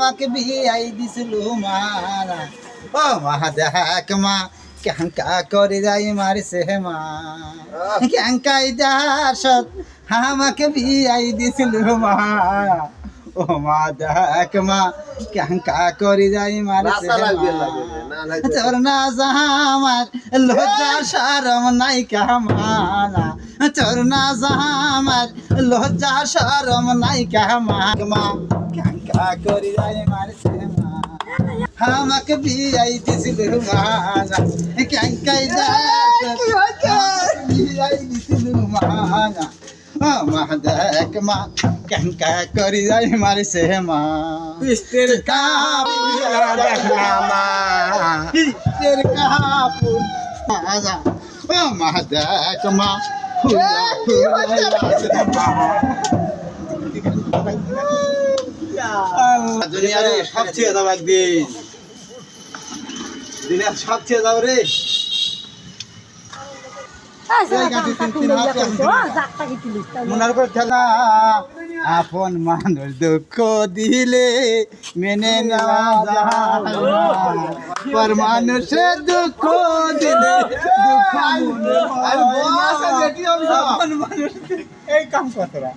আমাকে বিয়াই দিছিল মারা ও মা দেখ মা ক্যাঙ্কা করে যাই মারছে মা ক্যাঙ্কাই দাসত আমাকে বিয়াই দিছিল মা ও মা দেখ মা ক্যাঙ্কা করে যাই মারছে তোর না আমার লজ্জা শরম নাই কামানা তোর না আমার লজ্জা শরম নাই কামা ক্যাঙ্কা করে যাই মারছে মা আমাকে বিয়াই দিছিল মানা ক্যাঙ্কাই বিয়াই দিছিল মানা মা দেখ মা ক্যাঙ্কা করি যাই মারছে মা পিস্তের কাপুর দেখলা মা পিস্তের কাপুর ও মা দেখ মা দুনিয়ারে সব ছেড়ে দাও একদিন দুনিয়ার সব ছেড়ে দাও রে মনের উপর খেলা আপন মানুষ দুঃখ দিলে মেনে নেওয়া যায় পর মানুষের দুঃখ দিলে দুঃখ এই কাম কতরা